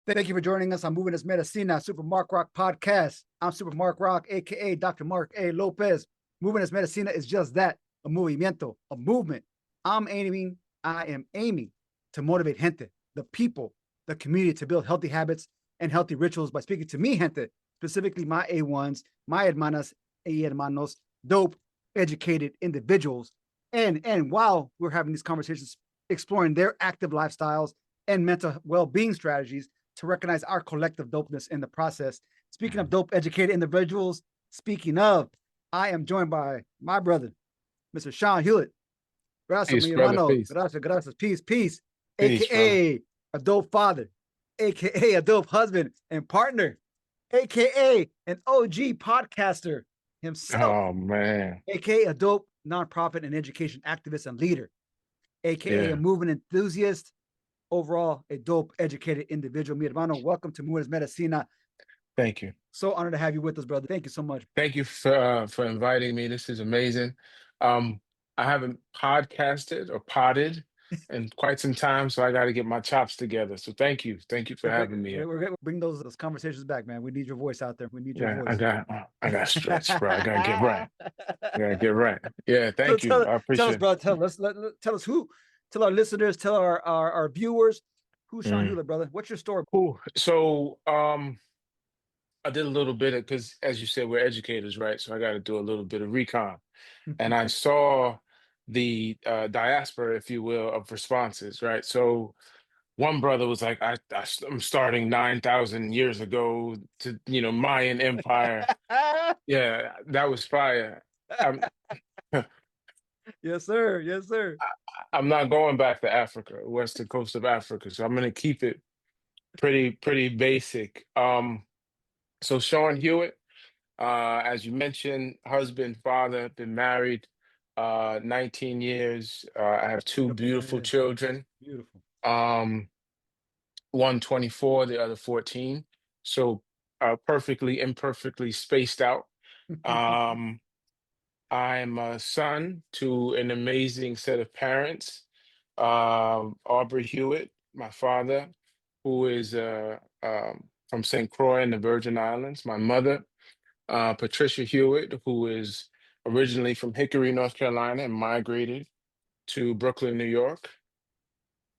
Thank you for joining us on Movement Es Medicina, SuperMarkRock podcast. I'm SuperMarkRock, aka Dr. Mark A. Lopez. Movement Es Medicina is just that, a movimiento, a movement. I am aiming to motivate gente, the people, the community to build healthy habits and healthy rituals by speaking to me, gente, specifically my A1s, my hermanas y hermanos, dope, educated individuals. And while we're having these conversations, exploring their active lifestyles and mental well-being strategies, to recognize our collective dopeness in the process. Speaking of dope educated individuals, I am joined by my brother, Mr. Sean Hewitt. Gracias, Peace, mi brother. hermano. Peace. Gracias. Peace. Peace, brother. AKA a dope father, AKA a dope husband and partner, AKA an OG podcaster himself, Oh man. AKA a dope nonprofit and education activist and leader, AKA a Yeah. movement enthusiast, overall a dope, educated individual. Mi hermano, welcome to Movement Es Medicina. Thank you. So honored to have you with us, brother. Thank you so much. Thank you for inviting me. This is amazing. Um, I haven't podcasted or potted in quite some time, so I got to get my chops together. So thank you. Thank you for having me here. We're going to bring those conversations back, man. We need your voice out there. We need your Yeah, voice. I got stretched, bro. I gotta get right. I gotta get right. Yeah, So thank you. I tell us, appreciate it. brother. Tell us who. Tell our listeners. Tell our viewers who's Sean Mm. Hewitt, brother. What's your story? Cool. So I did a little bit of, because as you said, we're educators, right? So I got to do a little bit of recon. And I saw the diaspora, if you will, of responses, right? So one brother was like, I'm starting 9,000 years ago to, Mayan Empire. Yeah, that was fire. I'm, Yes, sir. Yes, sir. I'm not going back to Africa, western coast of Africa. So I'm going to keep it pretty basic. So Sean Hewitt, as you mentioned, husband, father, been married 19 years. I have two Beautiful, beautiful man. children. Beautiful. Um, one 24, the other 14. So perfectly, imperfectly spaced out. Um, I'm a son to an amazing set of parents. Aubrey Hewitt, my father, who is from St. Croix in the Virgin Islands. My mother, Patricia Hewitt, who is originally from Hickory, North Carolina, and migrated to Brooklyn, New York.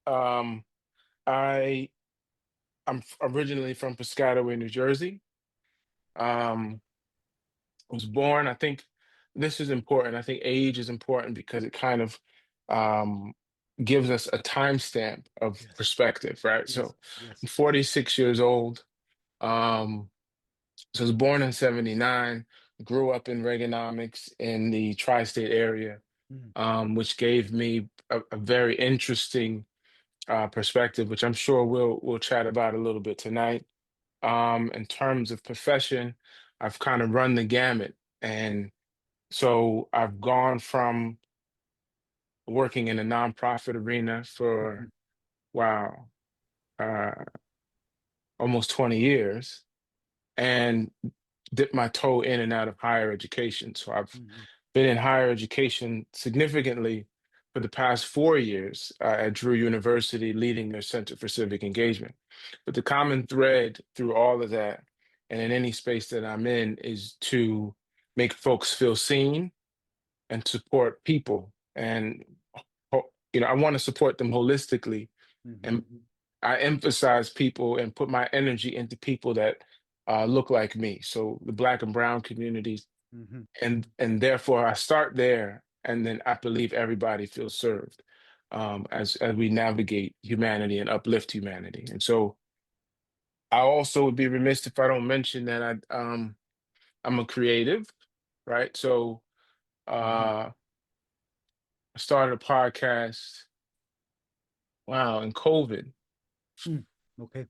Um, I originally from Piscataway, New Jersey. Um, was born. I think this is important. I think age is important because it kind of um, gives us a timestamp of Yes. perspective, right? Yes. So Yes. I'm 46 years old. Um, so I was born in 79, grew up in Reaganomics in the tri-state area, Mm. which gave me a very interesting perspective, which I'm sure we'll chat about a little bit tonight. In terms of profession, I've kind of run the gamut. And so I've gone from working in a nonprofit arena for, wow, uh, almost 20 years and dipped my toe in and out of higher education. So I've been in higher education significantly for the past 4 years at Drew University, leading their Center for Civic Engagement. But the common thread through all of that, and in any space that I'm in, is to make folks feel seen and support people. And I want to support them holistically. And I emphasize people and put my energy into people that look like me. So the Black and Brown communities, and therefore I start there, and then I believe everybody feels served as we navigate humanity and uplift humanity. And so I also would be remiss if I don't mention that I'm a creative, right? So I started a podcast. Wow, in COVID. Okay.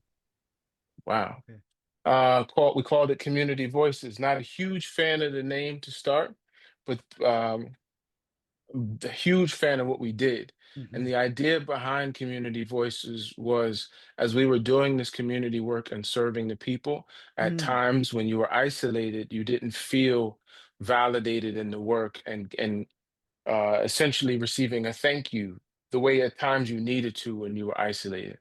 Wow. Okay. We called it Community Voices. Not a huge fan of the name to start, but a huge fan of what we did. And the idea behind Community Voices was, as we were doing this community work and serving the people, at times when you were isolated, you didn't feel validated in the work and essentially receiving a thank you the way at times you needed to when you were isolated.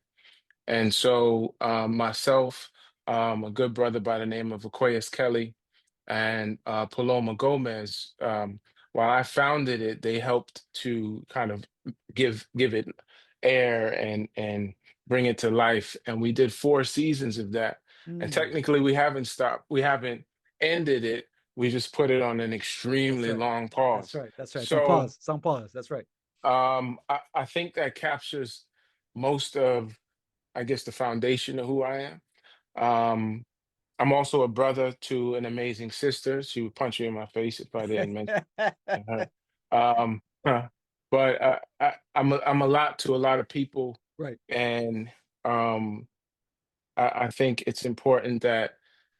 And so myself, a good brother by the name of Aquarius Kelly, and Paloma Gomez, while I founded it, they helped to kind of give it air and bring it to life. And we did 4 seasons of that. And Mm, technically, we haven't stopped. We haven't ended it. We just put it on an that's extremely right. long That's pause. right. That's right. Some So pause. Some pause. That's right. I think that captures most of, I guess, the foundation of who I am. Um, I'm also a brother to an amazing sister. She would punch you in my face if I didn't mention her. Huh. But I'm a lot to a lot of people, Right. and um, I think it's important that,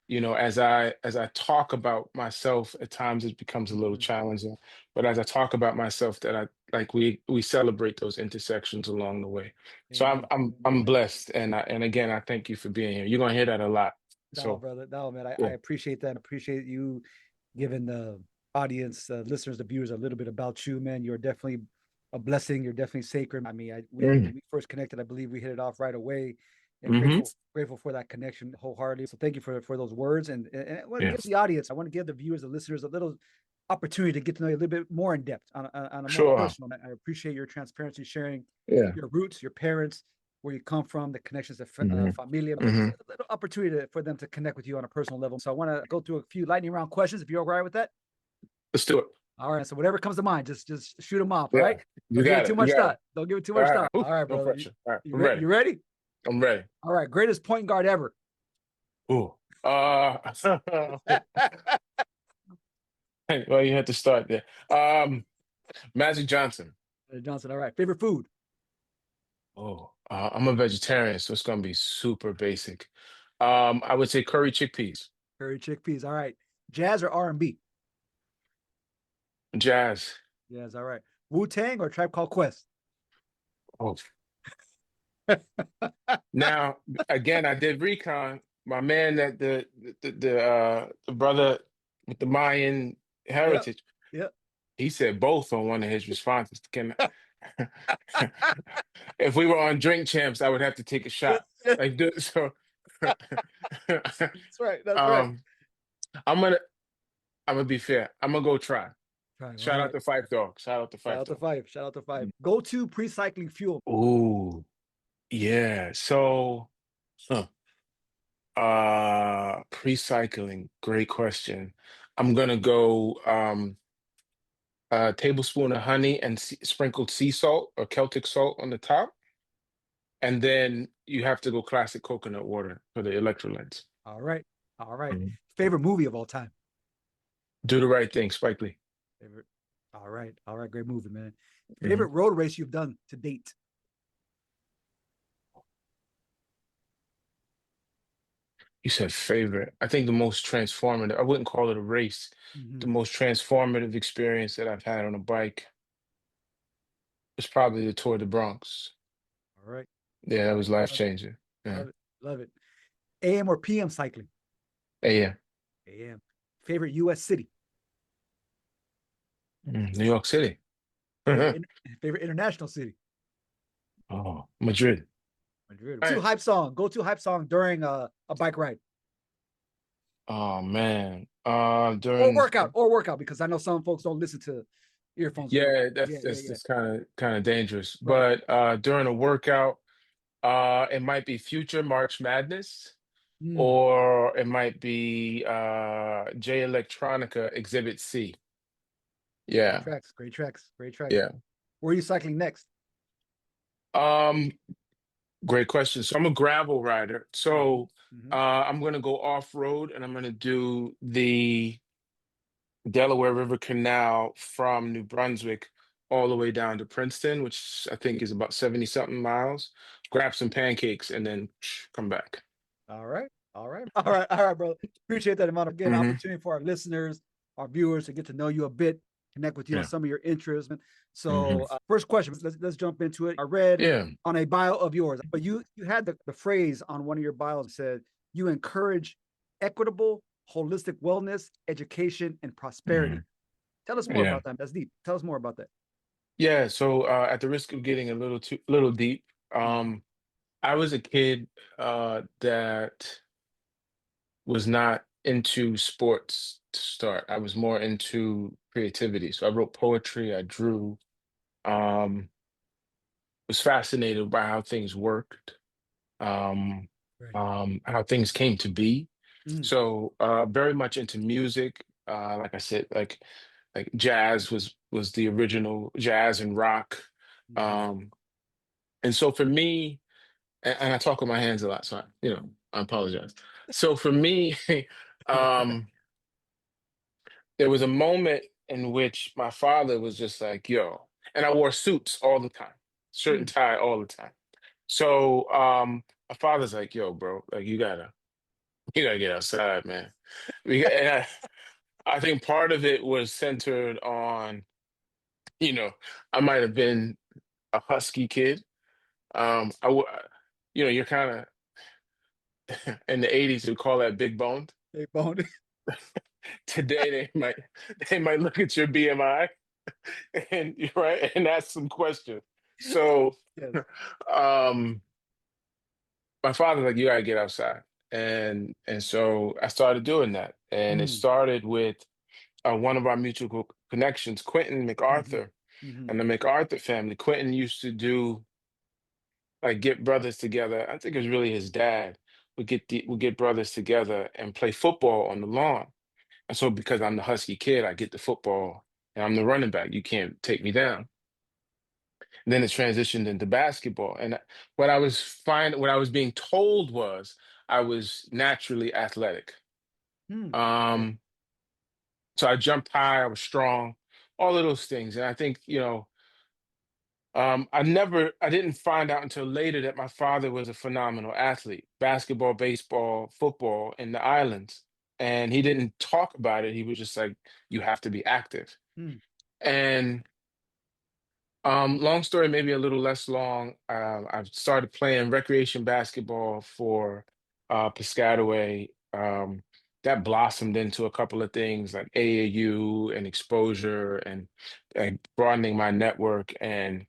as I talk about myself, at times it becomes a little Mhm. challenging. But as I talk about myself, that I like we celebrate those intersections along the way. So I'm Amen. I'm Amen. I'm blessed, and again, I thank you for being here. You're gonna hear that a lot. No, So brother. No, man. I yeah. appreciate that. I appreciate you giving the audience, listeners, the viewers a little bit about you, man. You're definitely a blessing. You're definitely sacred. I mean, when we first connected, I believe we hit it off right away, and Mm-hmm. grateful for that connection wholeheartedly. So thank you for those words, and I want to Yeah, give the audience, I want to give the viewers, the listeners, a little opportunity to get to know you a little bit more in depth on a more sure. personal. I appreciate your transparency, sharing Yeah. your roots, your parents, where you come from, the connections to Hmm. familia. Hmm. A little opportunity for them to connect with you on a personal level. So I want to go through a few lightning round questions, if you're all right with that. Let's do it. All right. So whatever comes to mind, just shoot them off. All Yeah, right. you Don't give it got too it. You much got it. thought. Don't give it too All much right. thought. Ooh, All right, no brother. pressure. All right, I'm ready. You ready? I'm ready. All right. Greatest point guard ever. Ooh. Well, you had to start there. Magic Johnson. Johnson. All right. Favorite food. Oh, I'm a vegetarian, so it's gonna be super basic. I would say curry chickpeas. Curry chickpeas. All right. Jazz or R&B? Jazz. Yes. All right. Wu Tang or Tribe Called Quest? Oh, now again, I did recon. My man, that the brother with the Mayan Yep. heritage, Yep. he said both on one of his responses. Can if we were on Drink Champs, I would have to take a shot. That's Like so. right. That's right. um, I'm gonna I'm gonna be fair. I'm gonna go try. Right. All Shout out right. to Fife Dog. Shout out to Shout Fife out to Dog. Five. Shout out to Five. Go to pre-cycling fuel. Ooh, yeah. So, huh. Pre-cycling, great question. I'm gonna go a tablespoon of honey and sprinkled sea salt or Celtic salt on the top. And then you have to go classic coconut water for the electrolytes. All right. All right. Mhm. Favorite movie of all time. Do the right thing, Spike Lee. Favorite. All right. All right. Great movie, man. Favorite Mhm. road race you've done to date. You said favorite. I think the most transformative, I wouldn't call it a race, the Mhm. most transformative experience that I've had on a bike was probably the Tour de Bronx. All right. Yeah, that was life Love it. changing. Yeah. Love it. Love it. AM or PM cycling. Yeah. AM. Favorite US city. New York City. Favorite favorite international city. Oh, Madrid. Madrid. All Two right. hype song. Go to hype song during a bike ride Oh man. or During workout because I know some folks don't listen to earphones very well. yeah, Yeah. that's Yeah. that's Yeah. that's kind of dangerous. Right. But during a workout, it might be Future March Madness, Mm. or it might be J Electronica Exhibit C. Great Yeah, tracks. Great tracks. Great tracks. yeah. Where are you cycling next? Um, Great question. So I'm a gravel rider. Mm-hmm. So Mm-hmm. I'm gonna go off road, and I'm gonna do the Delaware River Canal from New Brunswick all the way down to Princeton, which I think is about 70 something miles. Grab some pancakes and then come back. All right. All right. All right. All right, brother. Appreciate that amount of again Hmm. opportunity for our listeners, our viewers to get to know you a bit, connect with you on Yeah. some of your interests. Hmm. So, first question, let's jump into it. I read Yeah. on a bio of yours, but you had the phrase on one of your bios that said you encourage equitable, holistic wellness, education, and prosperity. Hmm. Tell us more Yeah. about that. That's deep. Tell us more about that. Yeah. So at the risk of getting a little deep, Mhm. um, I was a kid that was not into sports to start. I was more into creativity. So I wrote poetry, I drew, um, was fascinated by how things worked, um, Right. how things came to be. Mm, So very much into music. Like I said, like jazz was the original jazz and rock. mhm, Um, and so for me, and I talk with my hands a lot, so I apologize. So for me, um, there was a moment in which my father was just like, "Yo," and I wore suits all the time, shirt and mm, tie all the time. So my father's like, "Yo, bro, like you gotta get outside, man." And I think part of it was centered on, you know, I might have been a husky kid. I, w- you're kind of in the '80s we call that big boned. they boned. Today they might look at your BMI and you're right and ask some questions. So Yes. um my father's like, you gotta get outside. And so I started doing that. And it Mm, started with one of our mutual connections, Quentin mhm, MacArthur, mhm. and the MacArthur family. Quentin used to do like get brothers together. I think it was really his dad would get brothers together and play football on the lawn. And so because I'm the husky kid, I get the football and I'm the running back. You can't take me down. And then it transitioned into basketball. And what I was being told was I was naturally athletic. Mm, okay. Um, so I jumped high, I was strong, all of those things. And I think, I didn't find out until later that my father was a phenomenal athlete, basketball, baseball, football in the islands. And he didn't talk about it. He was just like, you have to be active. Mm, And long story, maybe a little less long. I've started playing recreation basketball for Piscataway. That blossomed into a couple of things like AAU and exposure and broadening my network. And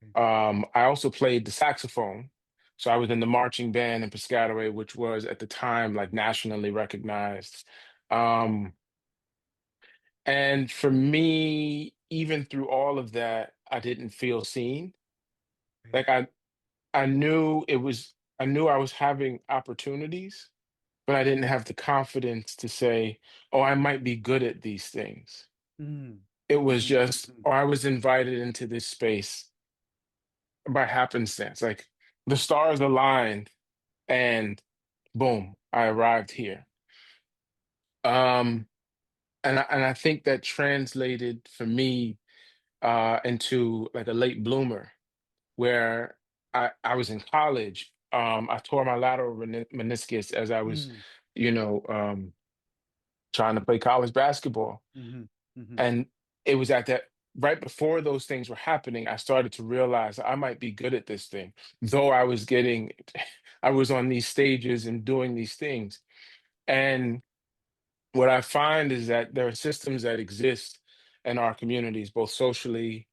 okay. I also played the saxophone. So I was in the marching band in Piscataway, which was at the time like nationally recognized. Um, and for me, even through all of that, I didn't feel seen. Okay. Like I knew I was having opportunities, but I didn't have the confidence to say, "Oh, I might be good at these things." Mm, It was mhm, just, mhm. or I was invited into this space by happenstance. Like the stars aligned and boom, I arrived here. Um, and I think that translated for me into like a late bloomer where I was in college. I tore my lateral meniscus as I was, Mm, you know, um, trying to play college basketball. mhm, mhm. And it was at that right before those things were happening, I started to realize I might be good at this thing, though I was getting, I was on these stages and doing these things. And what I find is that there are systems that exist in our communities, both socially,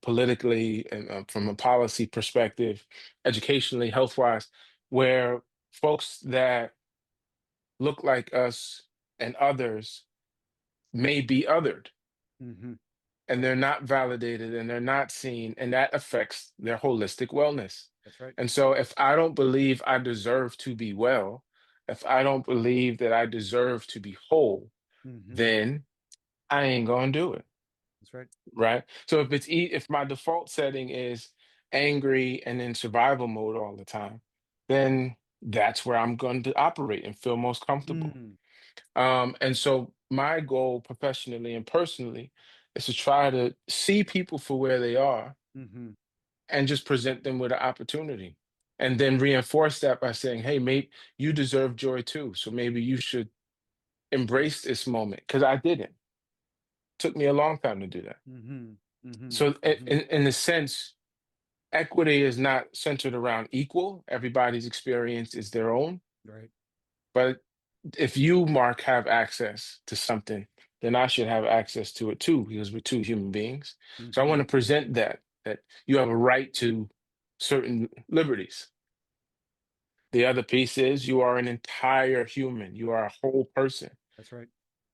politically, and from a policy perspective, educationally, health wise, where folks that look like us and others may be othered Mhm. and they're not validated and they're not seen, and that affects their holistic wellness. That's right. And so, if I don't believe I deserve to be well, if I don't believe that I deserve to be whole, Mhm. then I ain't gonna do it, That's right. right? So if my default setting is angry and in survival mode all the time, then that's where I'm going to operate and feel most comfortable. Mm, And so my goal professionally and personally is to try to see people for where they are mhm. and just present them with an opportunity. And then reinforce that by saying, hey, mate, you deserve joy too. So maybe you should embrace this moment. Because I didn't. Took me a long time to do that. Mhm, mhm, So mhm. in a sense, equity is not centered around equal. Everybody's experience is their own. Right. But if you, Mark, have access to something, then I should have access to it too, because we're two human beings. So I want Mhm. to present that you have a right to certain liberties. The other piece is you are an entire human. You are a whole person, That's right.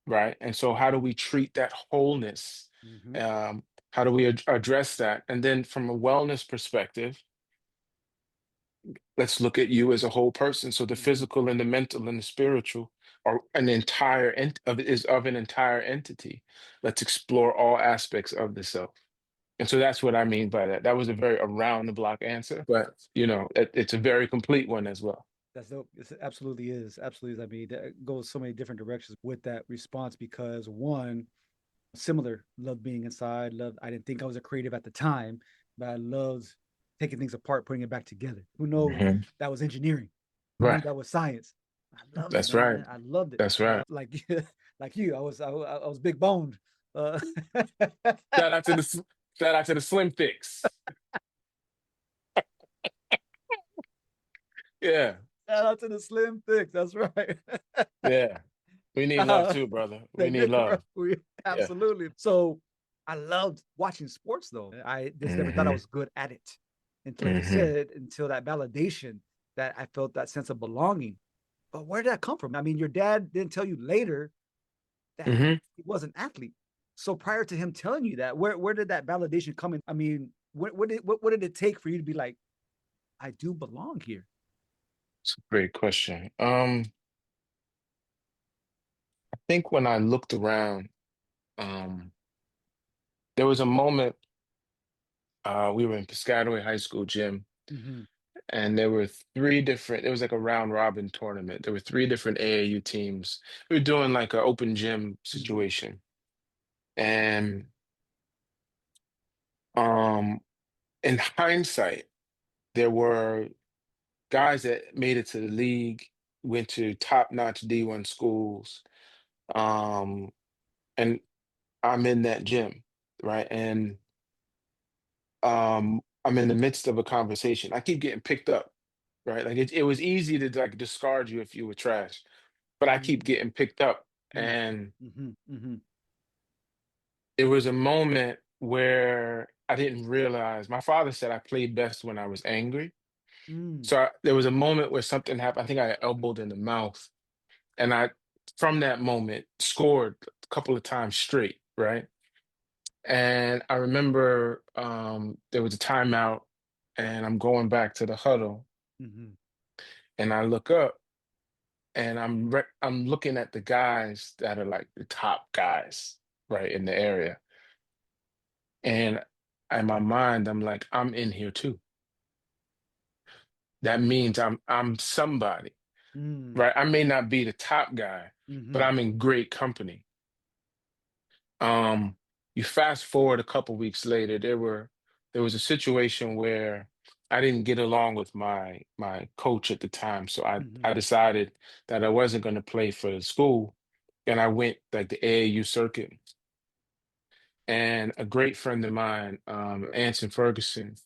right? And so, how do we treat that wholeness? Mm-hmm. Um, how do we address that? And then, from a wellness perspective, let's look at you as a whole person. So, the Mm-hmm. physical and the mental and the spiritual are an entire is of an entire entity. Let's explore all aspects of the self. And so that's what I mean by that. That was a very around the block answer, but it's a very complete one as well. That's dope. It absolutely is. Absolutely is. I mean, that goes so many different directions with that response because one, similar, loved being inside. Loved. I didn't think I was a creative at the time, but I loved taking things apart, putting it back together. Who knows? Mhm. That was engineering. Who knew Right. that was science? I loved it, That's right. man. I loved it. That's right. Like like you, I was big boned. Uh, Shout out to the shout out to the Slim Fix. Yeah. Shout out to the slim fix. That's right. Yeah. We need love too, brother. We need love. Yeah. Absolutely. So I loved watching sports though. I just never thought I Hmm. was good at it until, like you Hmm. said, until that validation that I felt that sense of belonging. But where did that come from? I mean, your dad didn't tell you later that Hmm. he was an athlete. So prior to him telling you that, where did that validation come in? I mean, what did it take for you to be like, I do belong here? It's a great question. I think when I looked around, um, there was a moment, we were in Piscataway High School gym, Mm-hmm. and there were three different, it was like a round robin tournament. There were three different AAU teams. We were doing like an open gym Mm-hmm. situation. And um in hindsight, there were guys that made it to the league, went to top-notch D1 schools. Um, and I'm in that gym, right? And I'm in the midst of a conversation. I keep getting picked up, right? Like it was easy to like discard you if you were trash, but I keep getting picked up. And Mm-hmm. Mm-hmm. there was a moment where I didn't realize my father said I played best when I was angry. Mm-hmm. So there was a moment where something happened. I think I got elbowed in the mouth, and I, from that moment, scored a couple of times straight, right? And I remember there was a timeout, and I'm going back to the huddle, Mm-hmm. and I look up, and I'm looking at the guys that are like the top guys, right, in the area, and in my mind, I'm like, I'm in here too. That means I'm somebody, Mm-hmm. right? I may not be the top guy, but Mm-hmm. I'm in great company. Um, you fast forward a couple weeks later, there was a situation where I didn't get along with my coach at the time, so I Mm-hmm. decided that I wasn't going to play for the school, and I went like the AAU circuit. And a great friend of mine, Anson Ferguson,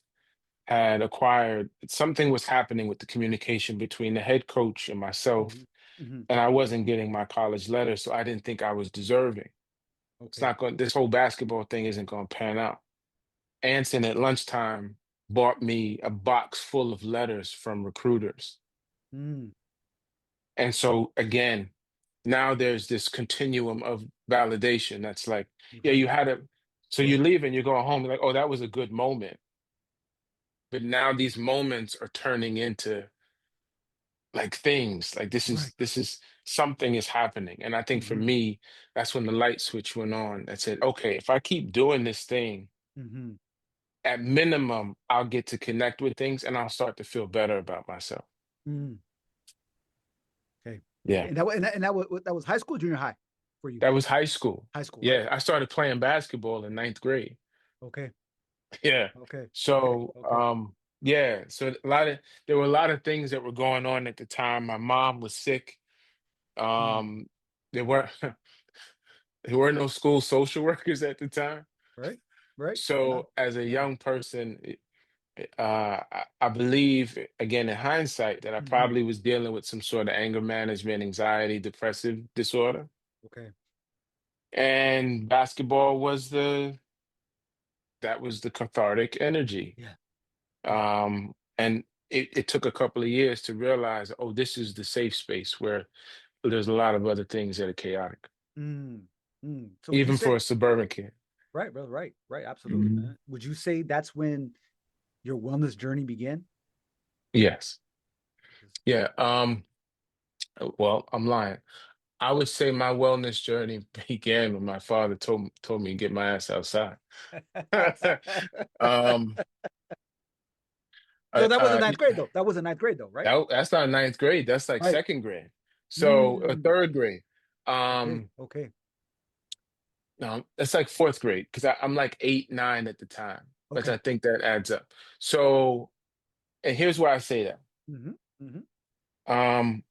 had acquired something was happening with the communication between the head coach and myself, Mm-hmm. and I wasn't getting my college letter, so I didn't think I was deserving. It's Okay. not going, this whole basketball thing isn't going to pan out. Anson at lunchtime bought me a box full of letters from recruiters. Mm. And so again, now there's this continuum of validation that's like, yeah, Right. you had a, so you Right. leave and you're going home, you're like, oh, that was a good moment. But now these moments are turning into like things like Right. this is something is happening. And I think for Mm-hmm. me, that's when the light switch went on that said, okay, if I keep doing this thing, Mm-hmm. at minimum, I'll get to connect with things and I'll start to feel better about myself. Mm. Okay. Okay. Yeah. That was high school, junior high for you. That was high school. High school, right? Yeah. I started playing basketball in ninth grade. Okay. Yeah. Okay. Okay. So, Okay. yeah. So there were a lot of things that were going on at the time. My mom was sick. Mm. Um, there were there were no school social workers at the time. Right. Right. No. So as a No. young person, I believe, again, in hindsight, that I Mm-hmm. probably was dealing with some sort of anger management, anxiety, depressive disorder. Okay. And basketball was that was the cathartic energy. Yeah. Yeah. And it took a couple of years to realize, oh, this is the safe space where there's a lot of other things that are chaotic, Mm, So would you even for say, a suburban kid. right, brother, right, absolutely, Mhm. man. Would you say that's when your wellness journey began? Yes. Yeah. Well, I'm lying. I would say my wellness journey began when my father told me to get my ass outside. um, So that was the uh, ninth grade though. That was the ninth grade though, right? that's not ninth grade. That's like Right. second grade. So Mm, third grade. okay, Um, okay, no, that's like fourth grade because I'm like 8, 9 at the time. But okay. I think that adds up. So, and here's why I say that. Mm-hmm, mm-hmm, Um,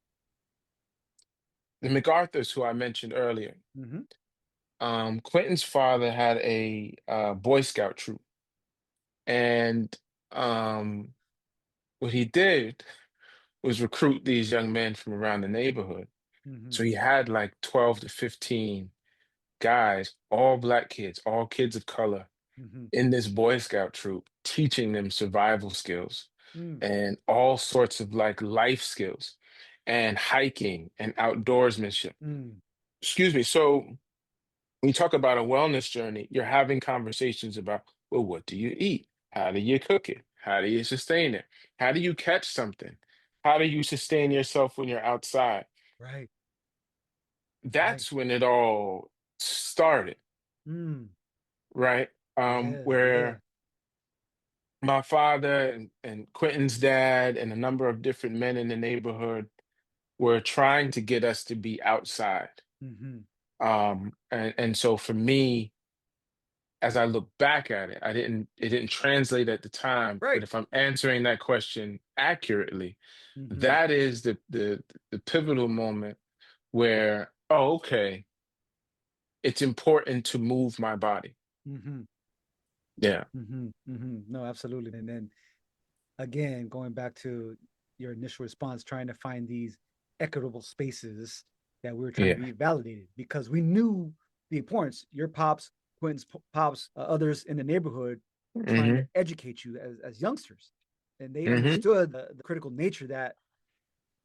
the MacArthurs, who I mentioned earlier, mm-hmm, Quentin's father had a Boy Scout troop, and um, what he did was recruit these young men from around the neighborhood. mm-hmm, So he had like 12 to 15 guys, all black kids, all kids of color, mm-hmm, in this Boy Scout troop, teaching them survival skills mm, and all sorts of like life skills and hiking and outdoorsmanship. mm, Excuse me. So when you talk about a wellness journey, you're having conversations about, well, what do you eat? How do you cook it? How do you sustain it? How do you catch something? How do you sustain yourself when you're outside? right, right. That's when it all started, Mm, right? yeah, yeah. Where my father and Quentin's dad and a number of different men in the neighborhood were trying to get us to be outside. Mm-hmm, And so for me, as I look back at it, it didn't translate at the time, but right. if I'm answering that question accurately, Mm-hmm, that is the pivotal moment where, oh, okay, it's important to move my body. mm-hmm, Yeah. mm-hmm, mm-hmm. No, absolutely. And then again, going back to your initial response, trying to find these equitable spaces that we were trying to Yeah. be validated because we knew the importance. Your pops, Quentin's pops, others in the neighborhood trying to Hmm. educate you as youngsters. And they Hmm. understood the critical nature that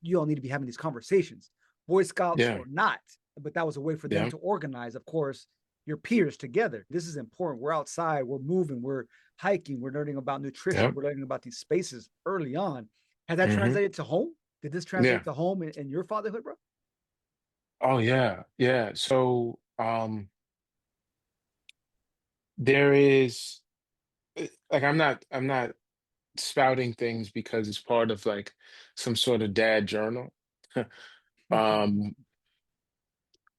you all need to be having these conversations, Boy Scouts Yeah. or not. But that was a way for them Yeah. to organize, of course, your peers together. This is important. We're outside, we're moving, we're hiking, we're learning about nutrition, Yeah. we're learning about these spaces early on. Has that Hmm. translated to home? Did this translate Yeah. to home in your fatherhood, bro? Oh yeah. Yeah. So there is like I'm not spouting things because it's part of like some sort of dad journal. um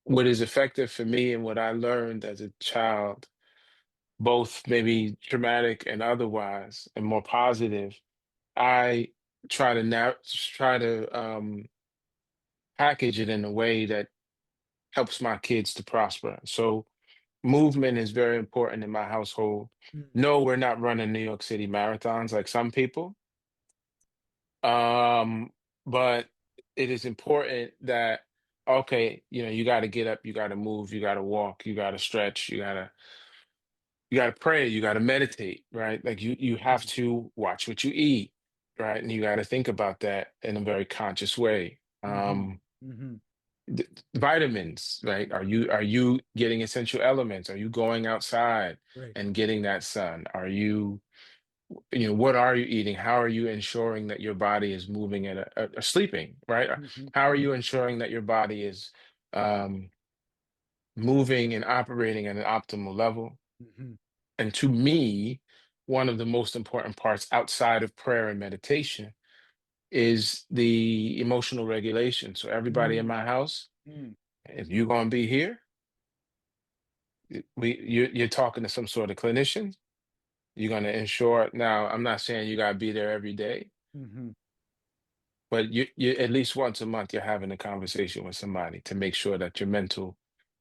what is effective for me and what I learned as a child, both maybe traumatic and otherwise and more positive, I try to package it in a way that helps my kids to prosper. So movement is very important in my household. Mm, No, we're not running New York City marathons like some people. Um, but it is important that, okay, you got to get up, you got to move, you got to walk, you got to stretch, you got to pray, you got to meditate, right? Like you have mm, to watch what you eat, right? And you got to think about that in a very conscious way. mm-hmm, mm-hmm. Vitamins, right? Are you getting essential elements? Are you going outside Right. and getting that sun? What are you eating? How are you ensuring that your body is moving at sleeping, right? Mm-hmm, How are mm-hmm, you ensuring that your body is um, moving and operating at an optimal level? mm-hmm, And to me, one of the most important parts outside of prayer and meditation is the emotional regulation. So everybody in mm, my house, mm, if you're gonna be here, you're talking to some sort of clinician. You're gonna ensure. Now, I'm not saying you gotta be there every day, mm-hmm. but you at least once a month you're having a conversation with somebody to make sure that your mental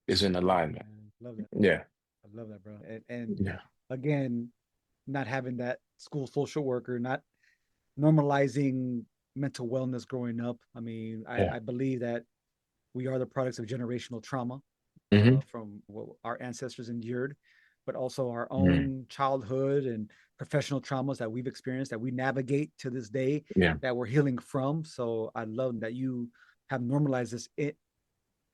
is in Love that, alignment. man. Love that. Yeah. I love that, bro. And Yeah. again, not having that school social worker, not normalizing mental wellness growing up. I mean, Yeah. I believe that we are the products of generational trauma Hmm. from what our ancestors endured. but also our Mm. own childhood and professional traumas that we've experienced that we navigate to this day Yeah. that we're healing from. So I love that you have normalized this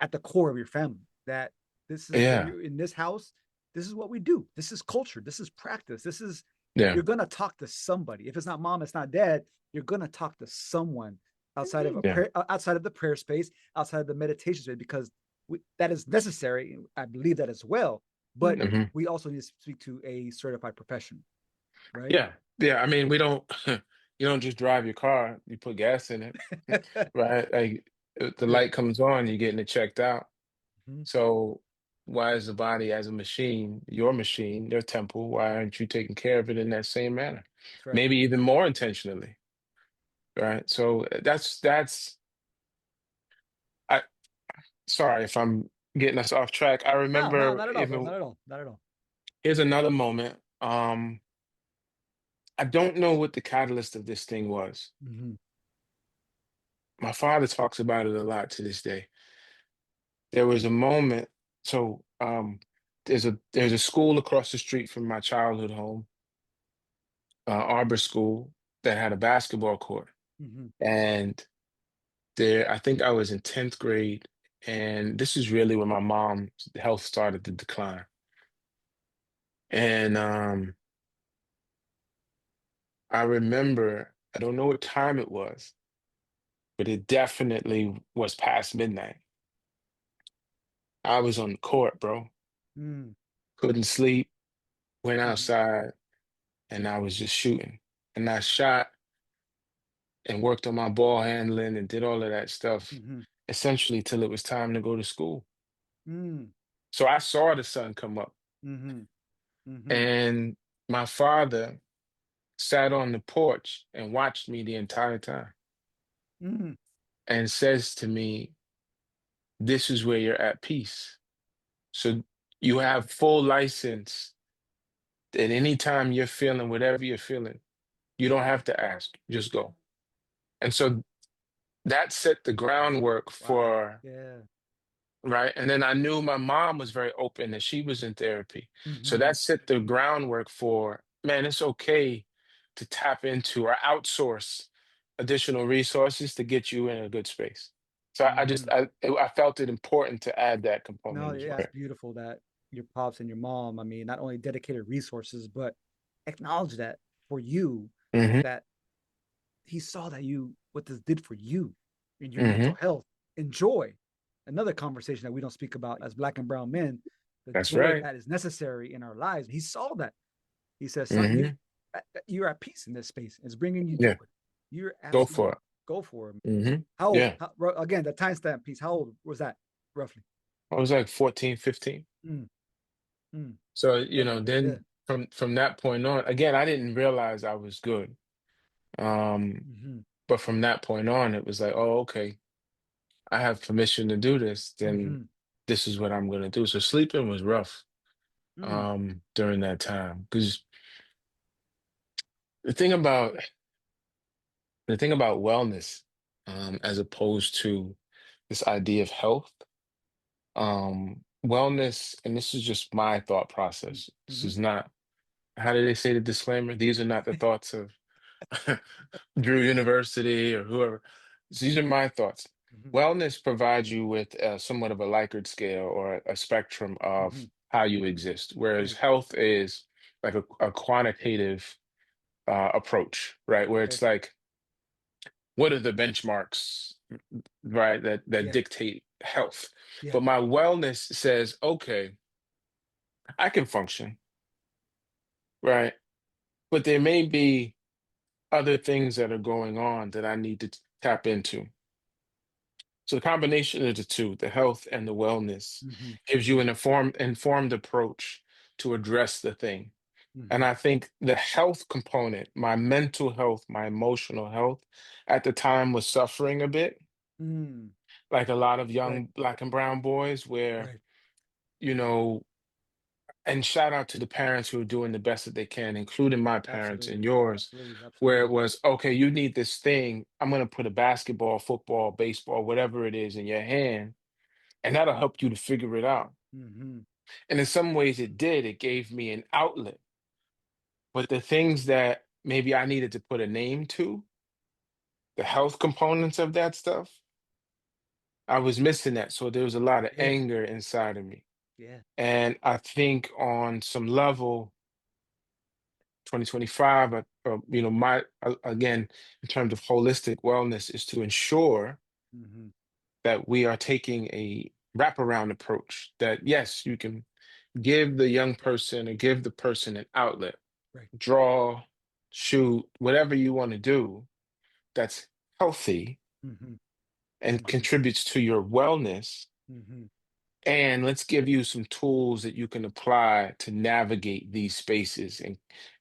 at the core of your family. That this is what Yeah. you're in this house. This is what we do. This is culture. This is practice. This is Yeah. you're gonna talk to somebody. If it's not mom, it's not dad. You're gonna talk to someone outside of a Yeah. prayer, outside of the prayer space, outside of the meditation space, because that is necessary. I believe that as well. But Hmm. we also need to speak to a certified professional, right? Yeah. Yeah. I mean, we don't, you don't just drive your car, you put gas in it, right? Like the Yeah. light comes on, you're getting it checked out. Mhm. So why is the body as a machine, your machine, your temple, why aren't you taking care of it in that same manner? That's right. Maybe even more intentionally, right? So that's I sorry if I'm getting us off track. I No, no, remember not at all, bro. even Not at all. Not at all. here's another moment. I don't know what the catalyst of this thing was. Mm-hmm. My father talks about it a lot to this day. There was a moment, so there's a school across the street from my childhood home, Arbor School, that had a basketball court. Mm-hmm. And there, I think I was in 10th grade, and this is really when my mom's health started to decline. And I remember, I don't know what time it was, but it definitely was past midnight. I was on the court, bro. Mm-hmm. Couldn't sleep, went Mm-hmm. outside, and I was just shooting. And I shot and worked on my ball handling and did all of that stuff Mm-hmm. essentially till it was time to go to school. Mm-hmm. So I saw the sun come up, Mm-hmm. Mm-hmm. and my father sat on the porch and watched me the entire time Mm-hmm. and says to me, "This is where you're at peace. So you have full license at any time you're feeling whatever you're feeling. You don't have to ask, just go." And so that set the groundwork Wow. for, Yeah. right? And then I knew my mom was very open that she was in therapy. So Mm-hmm. that set the groundwork for, man, it's okay to tap into or outsource additional resources to get you in a good space. So I Mm-hmm. just I felt it important to add that No, component as yeah, well. it's beautiful that your pops and your mom, I mean, not only dedicated resources, but acknowledge that for you, Hmm. that he saw that you what this did for you in your mental Hmm. health. Enjoy. Another conversation that we don't speak about as black and brown men, the That's joy right. that is necessary in our lives. He saw that. He says, son, Hmm. you're at peace in this space. It's bringing you joy. Yeah, You're go absolutely for it. go for it. Hmm. How old? Yeah, Again, the timestamp piece. How old was that roughly? I was like 14, 15. Mm, mm, So, yeah. then from that point on, again, I didn't realize I was good. Um, Mm-hmm, but from that point on, it was like, oh, okay, I have permission to do this, then mm-hmm, this is what I'm gonna do. So sleeping was rough mm, during that time. Because the thing about the thing about wellness, as opposed to this idea of health, wellness, and this is just my thought process. This mm-hmm, is not, how do they say the disclaimer? These are not the thoughts of Drew University or whoever. So these are my thoughts. mm-hmm, Wellness provides you with somewhat of a Likert scale or a spectrum mm-hmm. of how you exist, whereas Right, health is like a quantitative approach, right? Where right. it's like, what are the benchmarks, right, that Yeah, dictate health? yeah. But my wellness says, okay, I can function, right? But there may be other things that are going on that I need to tap into. So the combination of the two, the health and the wellness, Mm-hmm, gives you an informed approach to address the thing. And mm-hmm, I think the health component, my mental health, my emotional health, at the time was suffering a bit, mm, like a lot of right, young black and brown boys, where, right. you know, and shout out to the parents who are doing the best that they can, including my parents and Absolutely, yours, absolutely, where it absolutely. was, okay, you need this thing. I'm going to put a basketball, football, baseball, whatever it is in your hand, and that'll help you to figure it out. Mm-hmm, And in some ways it did. It gave me an outlet. But the things that maybe I needed to put a name to, the health components of that stuff, I was missing that. So there was a lot of Yeah. anger inside of me. Yeah. And I think on some level, 2025, my again, in terms of holistic wellness, is to ensure Hmm. that we are taking a wraparound approach. That yes, you can give the young person or give the person an outlet, Right. draw, shoot, whatever you want to do that's healthy Hmm. and Hmm. contributes to your wellness. Hmm. And let's give you some tools that you can apply to navigate these spaces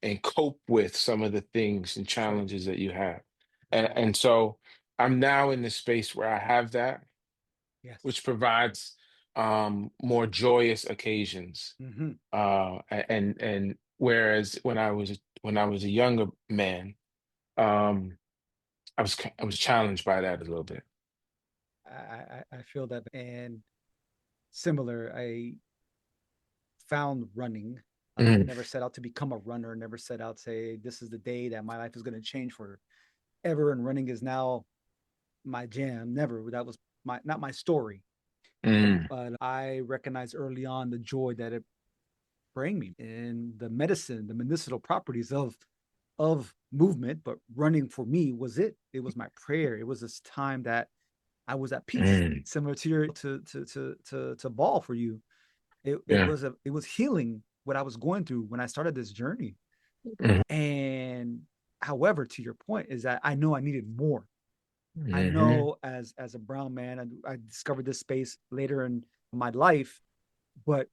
and cope with some of the things and That's right. challenges that you have. And, Right. and so I'm now in this space where I have that, Yes. which provides more joyous occasions. Hmm. And whereas when I was a younger man, um, I was challenged by that a little bit. I feel that, and similar. I found running. I Mhm, never set out to become a runner. Never set out to say this is the day that my life is going to change forever. And running is now my jam. Never. That was my not my story. mhm, But I recognized early on the joy that it bring me and the medicine, the medicinal properties of movement. But running for me was it. It was my prayer. It was this time that I was at peace, mhm. similar to your to ball for you. Yeah. It was healing what I was going through when I started this journey. Mhm, And however, to your point, is that I know I needed more. I mhm. know as a brown man, I discovered this space later in my life, but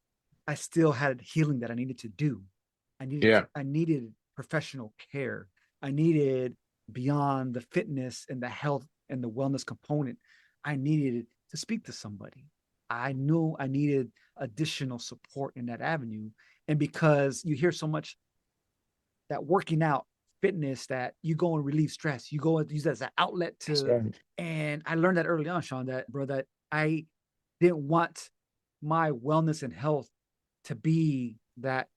I still had healing that I needed to do. Yeah. I needed professional care. I needed beyond the fitness and the health and the wellness component. I needed to speak to somebody. I knew I needed additional support in that avenue. And because you hear so much that working out, fitness, that you go and relieve stress, you go and use that as an outlet That's to, right. and I learned that early on, Sean, that bro, that I didn't want my wellness and health to be that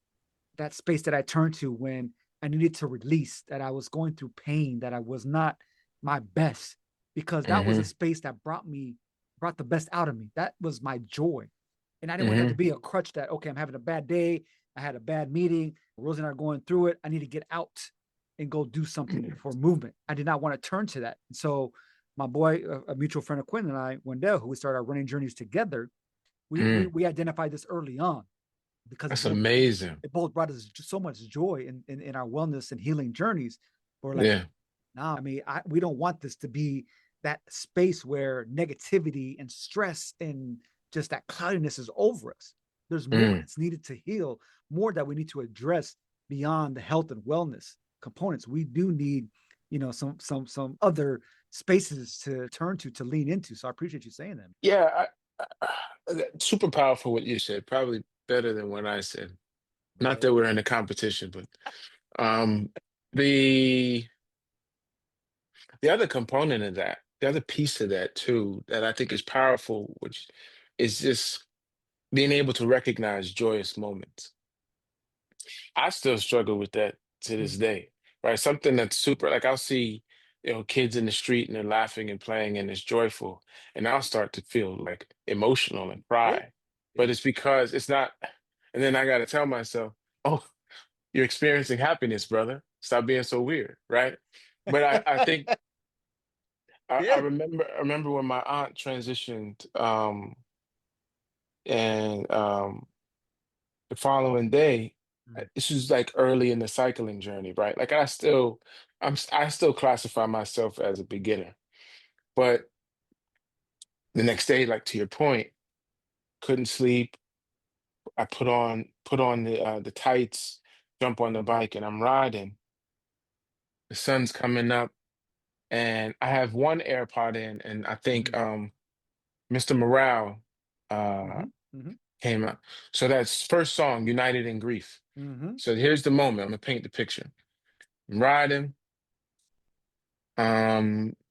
space that I turned to when I needed to release, that I was going through pain, that I was not my best, because that was a Mhm, space that brought the best out of me. That was my joy. And I didn't want that to mhm, be a crutch that, okay, I'm having a bad day. I had a bad meeting. Rose and I are going through it. I need to get out and go do something for movement. I did not want to turn to that. And so my boy, a mutual friend of Quinn and I, Wendell, who we started our running journeys together, mm. we identified this early on because That's amazing. it both brought us so much joy in our wellness and healing journeys. We're like, Yeah. nah, I mean, we don't want this to be that space where negativity and stress and just that cloudiness is over us. There's more Mm, that's needed to heal, more that we need to address beyond the health and wellness components. We do need, some other spaces to turn to lean into. So I appreciate you saying that. yeah, super powerful what you said, probably better than what I said. Not Right. that we're in a competition, but um, the the other component of that, the other piece of that too, that I think is powerful, which is just being able to recognize joyous moments. I still struggle with that to this Mm. day, right? Something that's super, like I'll see, kids in the street and they're laughing and playing and it's joyful, and I'll start to feel like emotional and Yeah. cry. Yeah. But it's because it's not, and then I got to tell myself, oh, you're experiencing happiness, brother. Stop being so weird, right? But I think Yeah. I remember when my aunt transitioned, and the following day, Mm. this was like early in the cycling journey, right? Like I still classify myself as a beginner, but the next day, like to your point, couldn't sleep. I put on the tights, jump on the Mm. bike, and I'm riding. The sun's coming up, and I have one AirPod in, and I think Mm. Mr. Morale uh, Mm-hmm. Mm-hmm. came out. So that's first song, United in Grief. Mm-hmm. So here's the moment. I'm gonna paint the picture. I'm riding.